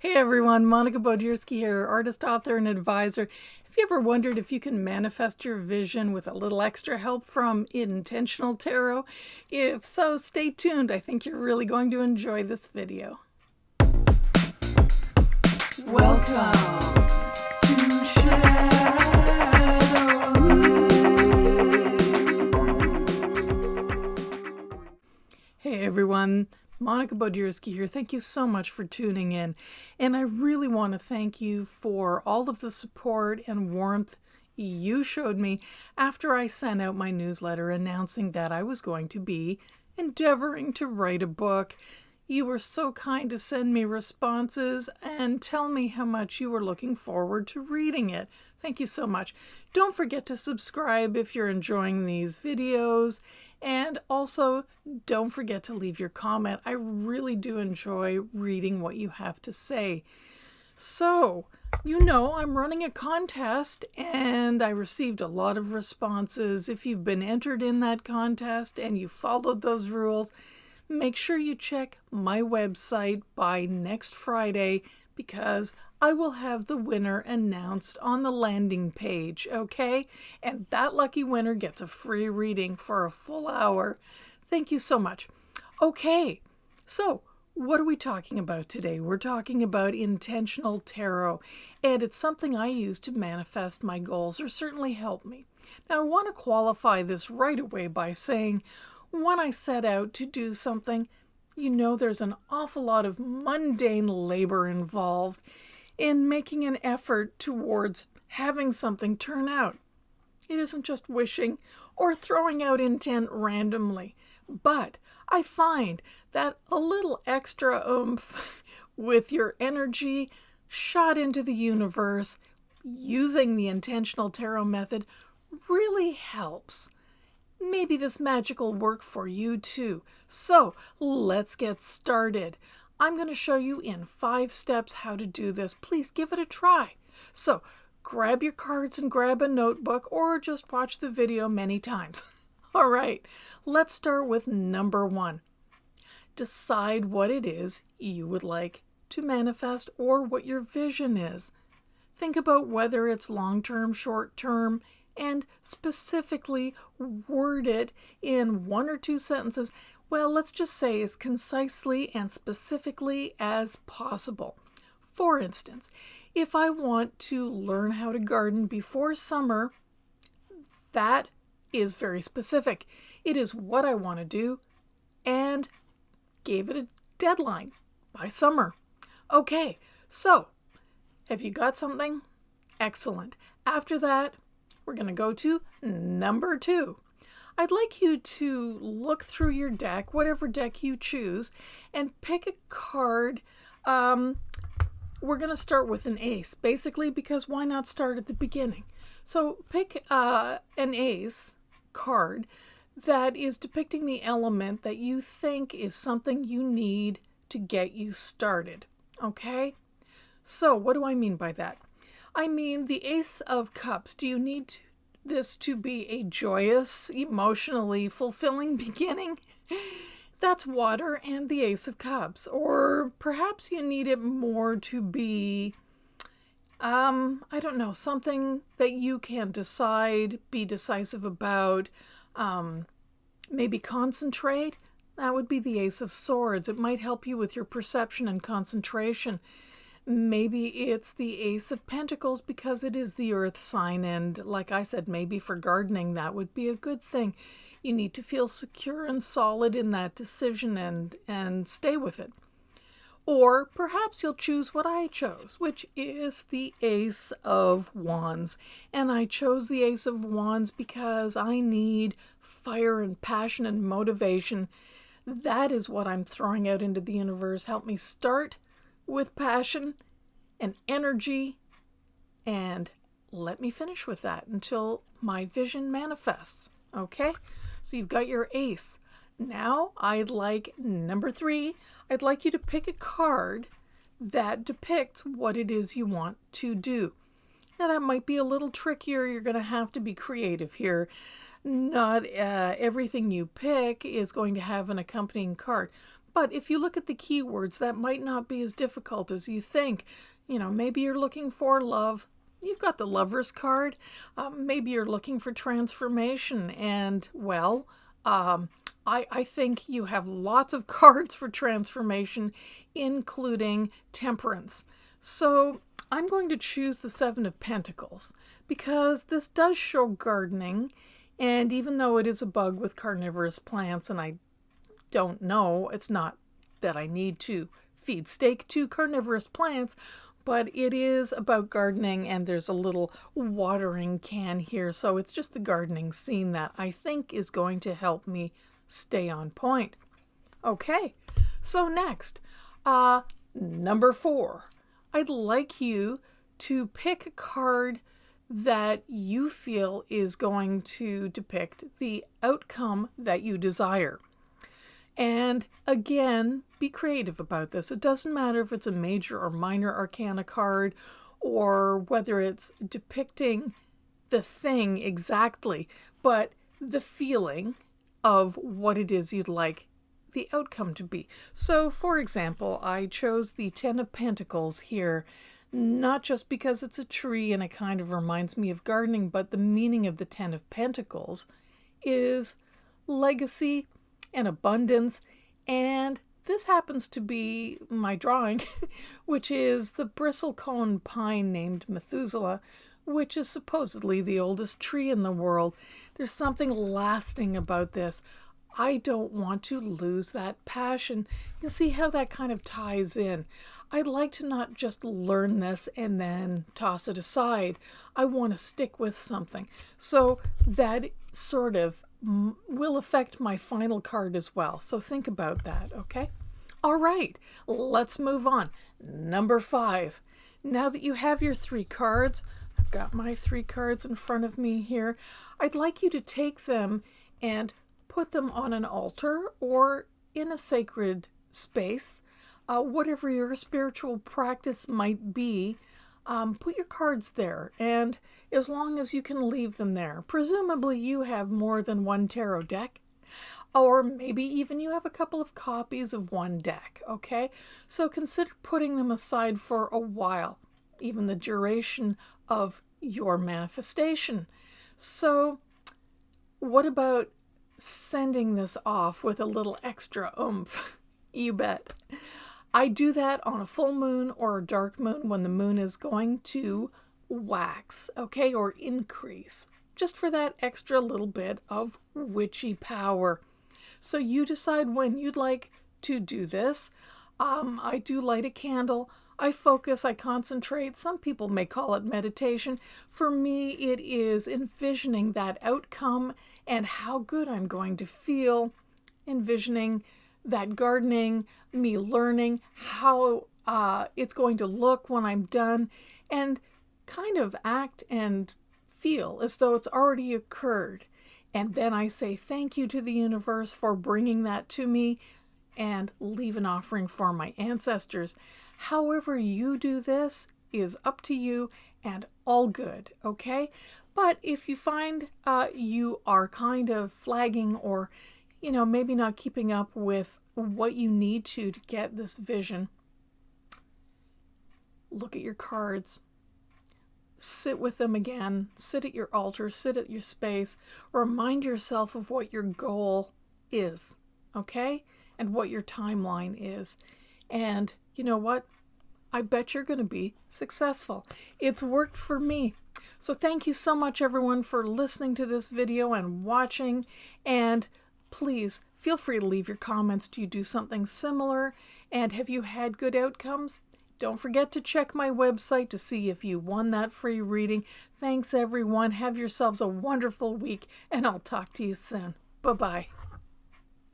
Hey everyone, Monica Bodirsky here, artist, author, and advisor. Have you ever wondered if you can manifest your vision with a little extra help from Intentional Tarot? If so, stay tuned. I think you're really going to enjoy this video. Welcome to Shadow. Hey everyone. Monica Bodirsky here. Thank you so much for tuning in. And I really want to thank you for all of the support and warmth you showed me after I sent out my newsletter announcing that I was going to be endeavoring to write a book. You were so kind to send me responses and tell me how much you were looking forward to reading it. Thank you so much. Don't forget to subscribe if you're enjoying these videos. And also, don't forget to leave your comment. I really do enjoy reading what you have to say. So, you know, I'm running a contest and I received a lot of responses. If you've been entered in that contest and you followed those rules, make sure you check my website by next Friday because I will have the winner announced on the landing page, okay? And that lucky winner gets a free reading for a full hour. Thank you so much. Okay, so what are we talking about today? We're talking about intentional tarot, and it's something I use to manifest my goals or certainly help me. Now, I want to qualify this right away by saying when I set out to do something, you know there's an awful lot of mundane labor involved in making an effort towards having something turn out. It isn't just wishing or throwing out intent randomly, but I find that a little extra oomph with your energy shot into the universe using the intentional tarot method really helps. Maybe this magic will work for you too. So let's get started. I'm going to show you in 5 steps how to do this. Please give it a try. So grab your cards and grab a notebook or just watch the video many times. All right, let's start with number 1. Decide what it is you would like to manifest or what your vision is. Think about whether it's long-term, short-term, and specifically word it in 1 or 2 sentences. Well, let's just say as concisely and specifically as possible. For instance, if I want to learn how to garden before summer, that is very specific. It is what I want to do and gave it a deadline by summer. Okay, so have you got something? Excellent. After that, we're going to go to number 2. I'd like you to look through your deck, whatever deck you choose, and pick a card. We're going to start with an ace, basically, because why not start at the beginning? So pick an ace card that is depicting the element that you think is something you need to get you started, okay? So what do I mean by that? I mean the Ace of Cups. Do you need this to be a joyous, emotionally fulfilling beginning? That's water and the Ace of Cups. Or perhaps you need it more to be, I don't know, something that you can decide, be decisive about, maybe concentrate. That would be the Ace of Swords. It might help you with your perception and concentration. Maybe it's the Ace of Pentacles because it is the earth sign, and like I said, maybe for gardening that would be a good thing. You need to feel secure and solid in that decision and stay with it. Or perhaps you'll choose what I chose, which is the Ace of Wands. And I chose the Ace of Wands because I need fire and passion and motivation. That is what I'm throwing out into the universe. Help me start with passion and energy, and let me finish with that until my vision manifests. Okay, so you've got your ace. Now I'd like number 3. I'd like you to pick a card that depicts what it is you want to do. Now that might be a little trickier. You're going to have to be creative here. Not everything you pick is going to have an accompanying card, But if you look at the keywords, that might not be as difficult as you think. Maybe you're looking for love. You've got the Lover's card. Maybe you're looking for transformation. And, well, I think you have lots of cards for transformation, including temperance. So I'm going to choose the Seven of Pentacles because this does show gardening. And even though it is a bug with carnivorous plants, and I don't know, it's not that I need to feed steak to carnivorous plants, but it is about gardening, and there's a little watering can here. So it's just the gardening scene that I think is going to help me stay on point. Okay, so next, number 4. I'd like you to pick a card that you feel is going to depict the outcome that you desire. And again, be creative about this. It doesn't matter if it's a major or minor arcana card, or whether it's depicting the thing exactly, but the feeling of what it is you'd like the outcome to be. So, for example, I chose the Ten of Pentacles here, not just because it's a tree and it kind of reminds me of gardening, but the meaning of the Ten of Pentacles is legacy and abundance. And this happens to be my drawing, which is the bristlecone pine named Methuselah, which is supposedly the oldest tree in the world. There's something lasting about this. I don't want to lose that passion. You see how that kind of ties in. I'd like to not just learn this and then toss it aside. I want to stick with something. So that sort of will affect my final card as well. So think about that, okay? All right, let's move on. Number 5. Now that you have your 3 cards, I've got my 3 cards in front of me here. I'd like you to take them and put them on an altar or in a sacred space, whatever your spiritual practice might be. Put your cards there, and as long as you can leave them there. Presumably you have more than one tarot deck, or maybe even you have a couple of copies of one deck, okay? So consider putting them aside for a while, even the duration of your manifestation. So what about sending this off with a little extra oomph? You bet. I do that on a full moon or a dark moon when the moon is going to wax, okay, or increase, just for that extra little bit of witchy power. So you decide when you'd like to do this. I do light a candle. I focus, I concentrate. Some people may call it meditation. For me, it is envisioning that outcome and how good I'm going to feel, envisioning that gardening, me learning how it's going to look when I'm done, and kind of act and feel as though it's already occurred. And then I say thank you to the universe for bringing that to me and leave an offering for my ancestors. However you do this is up to you and all good, okay? But if you find you are kind of flagging or, maybe not keeping up with what you need to get this vision, look at your cards. Sit with them again. Sit at your altar. Sit at your space. Remind yourself of what your goal is, okay? And what your timeline is. And you know what? I bet you're going to be successful. It's worked for me. So thank you so much, everyone, for listening to this video and watching. And please feel free to leave your comments. Do you do something similar? And have you had good outcomes? Don't forget to check my website to see if you won that free reading. Thanks, everyone. Have yourselves a wonderful week, and I'll talk to you soon. Bye-bye.